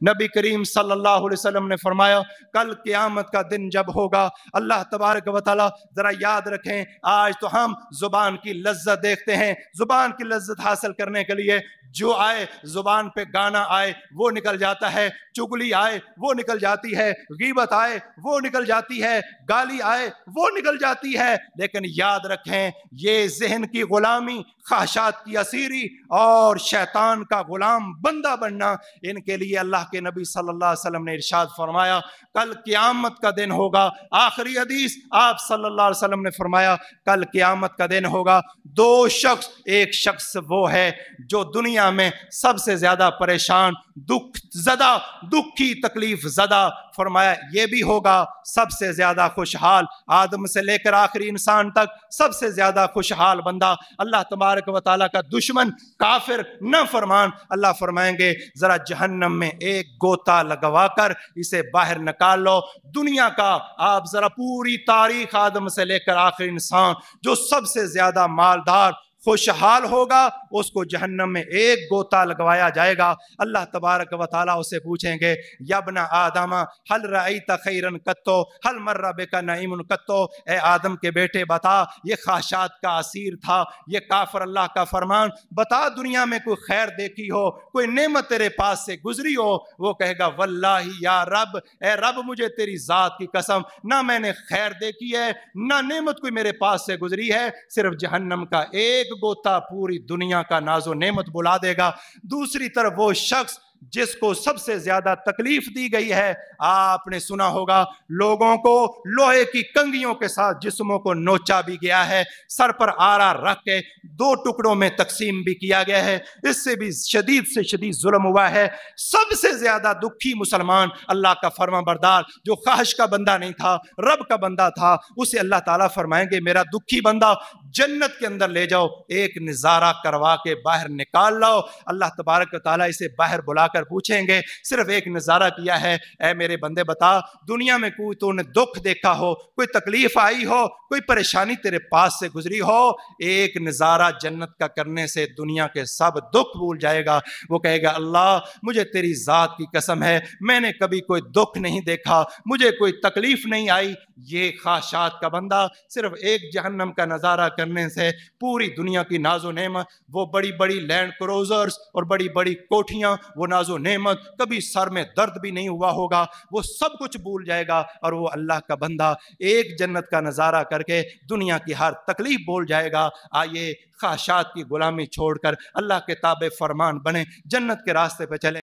नबी करीम सल्लल्लाहु अलैहि वसल्लम ने फरमाया कल क़यामत का दिन जब होगा, अल्लाह तबारक व तआला, जरा याद रखें, आज तो हम जुबान की लज्जत देखते हैं, जुबान की लज्जत हासिल करने के लिए जो आए, जुबान पे गाना आए वो निकल जाता है, चुगली आए वो निकल जाती है, गीबत आए वो निकल जाती है, गाली आए वो निकल जाती है। लेकिन याद रखें, ये ज़हन की गुलामी, ख्वाहिशात की असीरी और शैतान का गुलाम बंदा बनना, इनके लिए अल्लाह के नबी सल्लल्लाहु अलैहि वसल्लम ने इरशाद फरमाया कल क़यामत का दिन होगा। आखिरी हदीस आप सल्लल्लाहु अलैहि वसल्लम ने फरमाया कल क़यामत का दिन होगा, दो शख्स, एक शख्स वो है जो दुनिया में सबसे ज्यादा परेशान, दुख ज़दा, दुखी, तकलीफ ज़दा, फरमाया ये भी होगा सबसे ज्यादा खुशहाल, आदम से लेकर आखिरी इंसान तक सबसे ज्यादा खुशहाल बंदा, अल्लाह तबारक व तआला का दुश्मन, काफिर, न फरमान। अल्लाह फरमाएंगे जरा जहन्नम में एक गोता लगवा कर इसे बाहर निकाल लो। दुनिया का आप जरा पूरी तारीख, आदम से लेकर आखिरी इंसान, जो सबसे ज्यादा मालदार, खुशहाल होगा, उसको जहन्नम में एक गोता लगवाया जाएगा। अल्लाह तबारक व तआला उसे पूछेंगे यब्ना आदम हल रअयत खैरन कत्तो हल मर्रा बिका नईमुन कत्तो, ए आदम के बेटे बता, ये ख्वाहिशात का असीर था, ये काफिर अल्लाह का फरमान, बता दुनिया में कोई खैर देखी हो, कोई नेमत तेरे पास से गुजरी हो? वो कहेगा वल्लाही या रब, ए रब मुझे तेरी जात की कसम, ना मैंने खैर देखी है, ना नेमत कोई मेरे पास से गुजरी है, सिर्फ जहन्नम का एक गोता पूरी दुनिया का नाजो नेमत बुला देगा। दूसरी तरफ वो शख्स जिसको सबसे ज्यादा तकलीफ दी गई है, आपने सुना होगा लोगों को लोहे की कंगियों के साथ जिस्मों को नोचा भी गया है, सर पर आरा रख के दो टुकड़ों में तकसीम भी किया गया है, इससे भी शदीद से शदीद जुल्म हुआ है। सबसे ज्यादा दुखी मुसलमान, अल्लाह का फरमाबरदार, जो ख्वाहिश का बंदा नहीं था, रब का बंदा था, उसे अल्लाह ताला फरमाएंगे मेरा दुखी बंदा जन्नत के अंदर ले जाओ, एक नजारा करवा के बाहर निकाल लो। अल्लाह तबारक ताला इसे बाहर बुला कर पूछेंगे सिर्फ एक नजारा किया है, ऐ मेरे बंदे बता दुनिया में कोई तूने दुख देखा हो, कोई तकलीफ आई हो, कोई परेशानी तेरे पास से गुजरी हो? एक नजारा जन्नत का करने से दुनिया के सब दुख भूल जाएगा। वो कहेगा अल्लाह मुझे तेरी जात की कसम है, मैंने कभी कोई दुख नहीं देखा, मुझे कोई तकलीफ नहीं आई। ये ख्वाहिशात का बंदा सिर्फ एक जहन्नम का नजारा करने से पूरी दुनिया की नाजो नेमत, वो बड़ी बड़ी लैंड क्रूजर्स और बड़ी बड़ी कोठियां, वो नाजो नेमत, कभी सर में दर्द भी नहीं हुआ होगा, वो सब कुछ भूल जाएगा। और वो अल्लाह का बंदा एक जन्नत का नजारा करके दुनिया की हर तकलीफ भूल जाएगा। आइए ख्वाहिशात की गुलामी छोड़कर अल्लाह के ताबे फरमान बने, जन्नत के रास्ते पे चले।